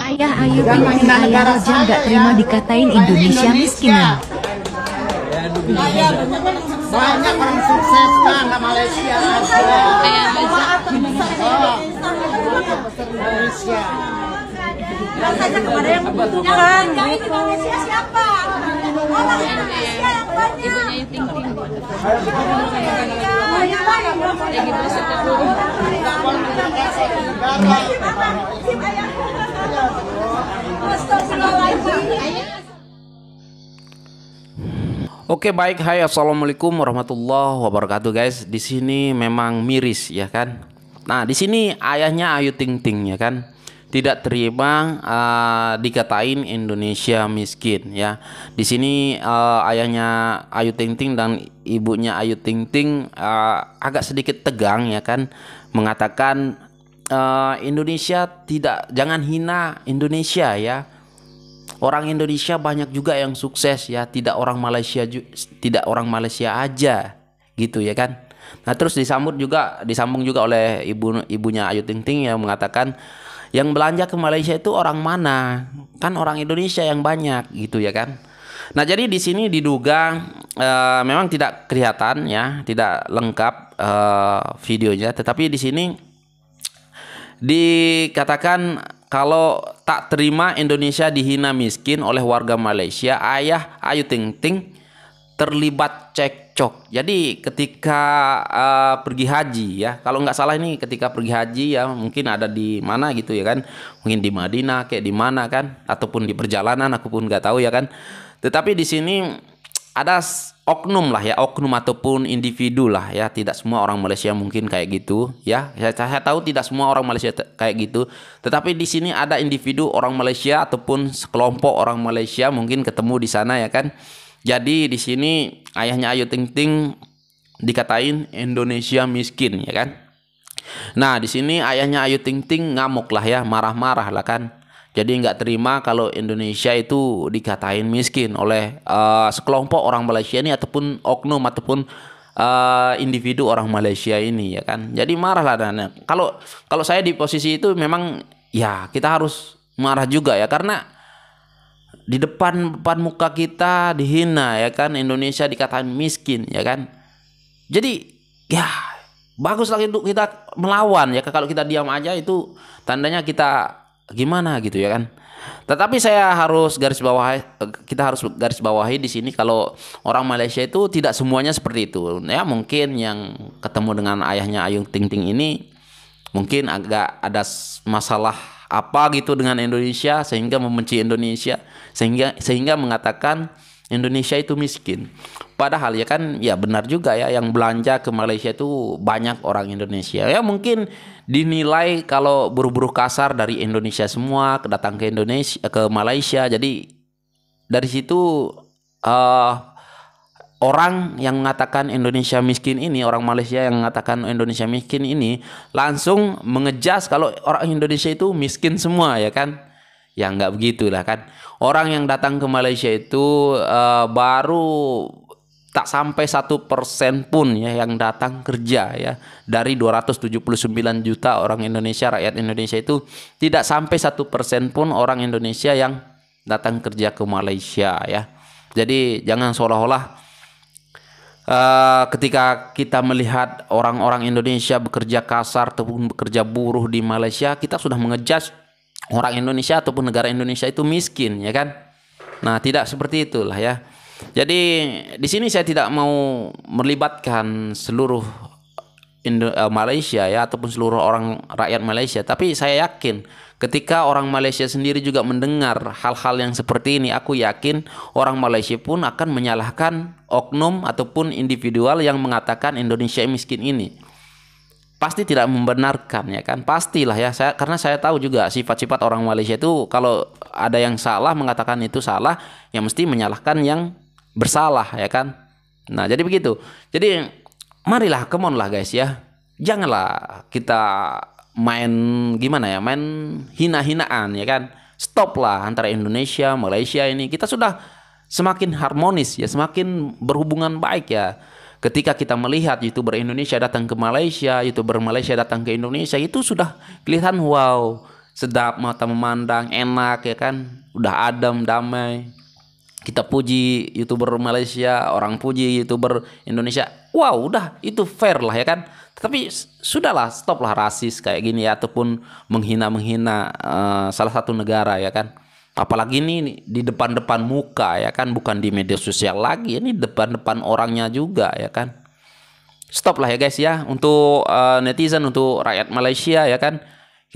Ayah Ayu Ting Ayah Roja nggak terima dikatain Indonesia miskinan. Banyak orang sukses kan, Malaysia aja. Malaysia. Bilang saja kepada yang membutuhkan. Yang di Malaysia siapa? Orang Indonesia yang banyak. Ibunya Ayu Ting Ting. Oke, baik. Hai, assalamualaikum warahmatullahi wabarakatuh, guys. Di sini memang miris ya kan. Nah, di sini ayahnya Ayu Ting Ting ya kan, tidak terima dikatain Indonesia miskin ya. Di sini ayahnya Ayu Ting Ting dan ibunya Ayu Ting Ting agak sedikit tegang ya kan, mengatakan Indonesia jangan hina Indonesia ya. Orang Indonesia banyak juga yang sukses ya, tidak orang Malaysia aja gitu ya kan. Nah, terus disambung juga oleh ibunya Ayu Ting Ting yang mengatakan yang belanja ke Malaysia itu orang mana? Kan orang Indonesia yang banyak gitu ya kan. Nah, jadi di sini diduga memang tidak kelihatan ya, tidak lengkap videonya, tetapi di sini dikatakan kalau tak terima Indonesia dihina miskin oleh warga Malaysia, ayah Ayu Ting Ting terlibat cekcok. Jadi ketika pergi haji ya, kalau nggak salah ini ketika pergi haji ya, mungkin ada di mana gitu ya kan, mungkin di Madinah kayak di mana kan, ataupun di perjalanan, aku pun nggak tahu ya kan. Tetapi di sini ada oknum lah ya, oknum ataupun individu lah ya, tidak semua orang Malaysia mungkin kayak gitu ya. Saya tahu tidak semua orang Malaysia kayak gitu, tetapi di sini ada individu orang Malaysia ataupun sekelompok orang Malaysia mungkin ketemu di sana ya kan. Jadi di sini ayahnya Ayu Ting Ting dikatain Indonesia miskin ya kan. Nah, di sini ayahnya Ayu Ting Ting ngamuk lah ya, marah-marah lah kan. Jadi nggak terima kalau Indonesia itu dikatain miskin oleh sekelompok orang Malaysia ini ataupun oknum ataupun individu orang Malaysia ini ya kan. Jadi marah lah. Dan kalau saya di posisi itu memang ya kita harus marah juga ya, karena di depan muka kita dihina ya kan, Indonesia dikatain miskin ya kan. Jadi ya bagus lagi untuk kita melawan ya. Kalau kita diam aja itu tandanya kita gimana gitu ya kan. Tetapi kita harus garis bawahi di sini kalau orang Malaysia itu tidak semuanya seperti itu ya. Mungkin yang ketemu dengan ayahnya Ayu Ting Ting ini mungkin agak ada masalah apa gitu dengan Indonesia sehingga membenci Indonesia, sehingga mengatakan Indonesia itu miskin. Padahal ya kan, ya benar juga ya, yang belanja ke Malaysia itu banyak orang Indonesia. Ya mungkin dinilai kalau buruh-buruh kasar dari Indonesia semua datang ke Malaysia. Jadi dari situ orang yang mengatakan Indonesia miskin ini, orang Malaysia yang mengatakan Indonesia miskin ini langsung mengejas kalau orang Indonesia itu miskin semua ya kan. Ya nggak begitulah kan. Orang yang datang ke Malaysia itu baru tak sampai 1% pun ya yang datang kerja ya. Dari 279 juta orang Indonesia, rakyat Indonesia itu tidak sampai 1% pun orang Indonesia yang datang kerja ke Malaysia ya. Jadi jangan seolah-olah ketika kita melihat orang-orang Indonesia bekerja kasar ataupun bekerja buruh di Malaysia, kita sudah mengejudge orang Indonesia ataupun negara Indonesia itu miskin ya kan. Nah, tidak seperti itulah ya. Jadi di sini saya tidak mau melibatkan seluruh Malaysia ya ataupun seluruh orang rakyat Malaysia, tapi saya yakin ketika orang Malaysia sendiri juga mendengar hal-hal yang seperti ini, aku yakin orang Malaysia pun akan menyalahkan oknum ataupun individual yang mengatakan Indonesia miskin ini. Pasti tidak membenarkan ya kan, pastilah ya. Karena saya tahu juga sifat-sifat orang Malaysia itu, kalau ada yang salah mengatakan itu salah, yang mesti menyalahkan yang bersalah ya kan. Nah, jadi begitu. Jadi marilah, come on lah guys ya, janganlah kita main gimana ya, main hina-hinaan ya kan. Stop lah antara Indonesia Malaysia ini, kita sudah semakin harmonis ya, semakin berhubungan baik ya. Ketika kita melihat YouTuber Indonesia datang ke Malaysia, YouTuber Malaysia datang ke Indonesia, itu sudah kelihatan wow, sedap mata memandang, enak ya kan, udah adem, damai. Kita puji YouTuber Malaysia, orang puji YouTuber Indonesia. Wow, udah itu fair lah ya kan. Tapi sudahlah, stoplah rasis kayak gini ya, ataupun menghina salah satu negara ya kan. Apalagi ini di depan-depan muka ya kan, bukan di media sosial lagi, ini depan-depan orangnya juga ya kan. Stop lah ya guys ya, untuk netizen, untuk rakyat Malaysia ya kan.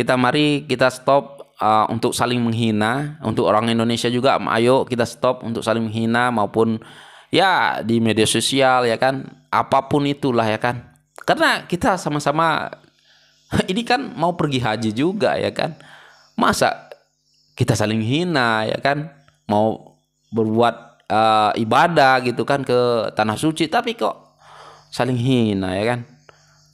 Mari kita stop untuk saling menghina. Untuk orang Indonesia juga, ayo kita stop untuk saling menghina, maupun ya di media sosial ya kan, apapun itulah ya kan. Karena kita sama-sama ini kan mau pergi haji juga ya kan, masa kita saling hina ya kan, mau berbuat ibadah gitu kan ke tanah suci, tapi kok saling hina ya kan.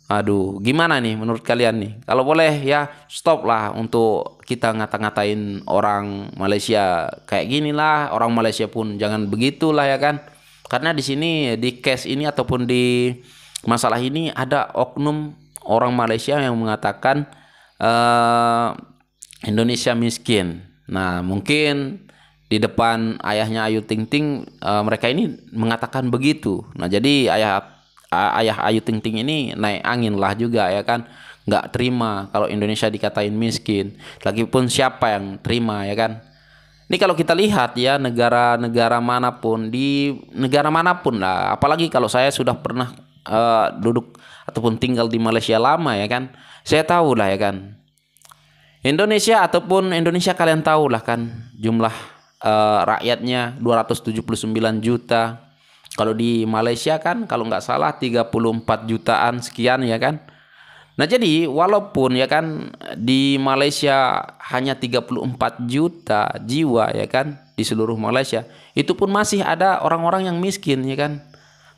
Aduh, gimana nih menurut kalian nih? Kalau boleh ya stop lah untuk kita ngata-ngatain orang Malaysia kayak gini lah. Orang Malaysia pun jangan begitulah ya kan. Karena di sini, di case ini ataupun di masalah ini, ada oknum orang Malaysia yang mengatakan Indonesia miskin. Nah, mungkin di depan ayahnya Ayu Ting Ting mereka ini mengatakan begitu. Nah, jadi ayah Ayu Ting Ting ini naik angin lah juga ya kan, nggak terima kalau Indonesia dikatain miskin. Lagipun siapa yang terima ya kan. Ini kalau kita lihat ya, negara-negara manapun, di negara manapun lah, apalagi kalau saya sudah pernah duduk ataupun tinggal di Malaysia lama ya kan, saya tahu lah ya kan, Indonesia kalian tahu lah kan, jumlah rakyatnya 279 juta. Kalau di Malaysia kan kalau nggak salah 34 jutaan sekian ya kan. Nah, jadi walaupun ya kan di Malaysia hanya 34 juta jiwa ya kan di seluruh Malaysia, itu pun masih ada orang-orang yang miskin ya kan.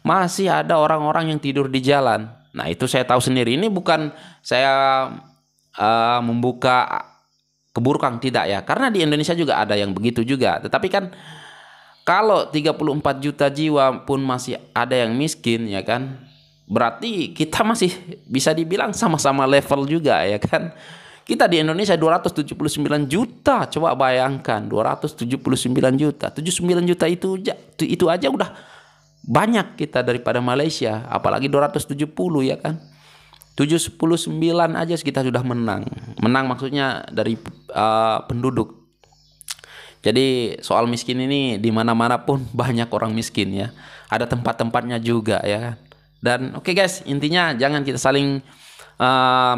Masih ada orang-orang yang tidur di jalan. Nah, itu saya tahu sendiri. Ini bukan saya membuka keburukan, tidak ya. Karena di Indonesia juga ada yang begitu juga. Tetapi kan kalau 34 juta jiwa pun masih ada yang miskin ya kan, berarti kita masih bisa dibilang sama-sama level juga ya kan. Kita di Indonesia 279 juta, coba bayangkan 279 juta. 79 juta itu aja udah banyak kita daripada Malaysia, apalagi 270 ya kan. 79 aja kita sudah menang. Menang maksudnya dari penduduk. Jadi soal miskin ini di mana-mana pun banyak orang miskin ya. Ada tempat-tempatnya juga ya kan. Dan oke guys, intinya jangan kita saling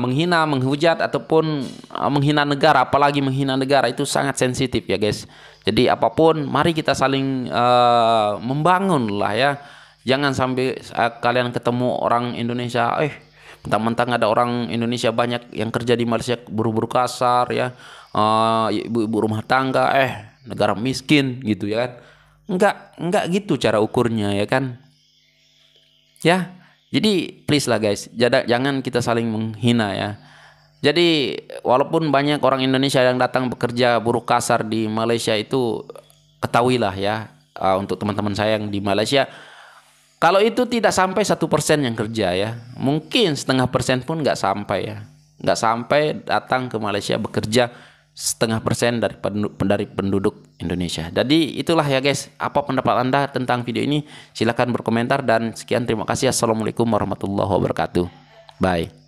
menghina, menghujat ataupun menghina negara, apalagi menghina negara itu sangat sensitif ya guys. Jadi apapun mari kita saling membangun lah ya. Jangan sampai kalian ketemu orang Indonesia, mentang-mentang ada orang Indonesia banyak yang kerja di Malaysia, buru-buru kasar ya, ibu-ibu rumah tangga, negara miskin gitu ya kan. Enggak gitu cara ukurnya ya kan. Ya, jadi please lah guys, jangan kita saling menghina ya. Jadi walaupun banyak orang Indonesia yang datang bekerja buruh kasar di Malaysia, itu ketahuilah ya, untuk teman-teman saya yang di Malaysia, kalau itu tidak sampai 1% yang kerja ya, mungkin 0,5% pun nggak sampai ya, nggak sampai datang ke Malaysia bekerja 0,5% dari penduduk Indonesia. Jadi itulah ya guys, apa pendapat Anda tentang video ini? Silahkan berkomentar, dan sekian, terima kasih. Assalamualaikum warahmatullahi wabarakatuh. Bye.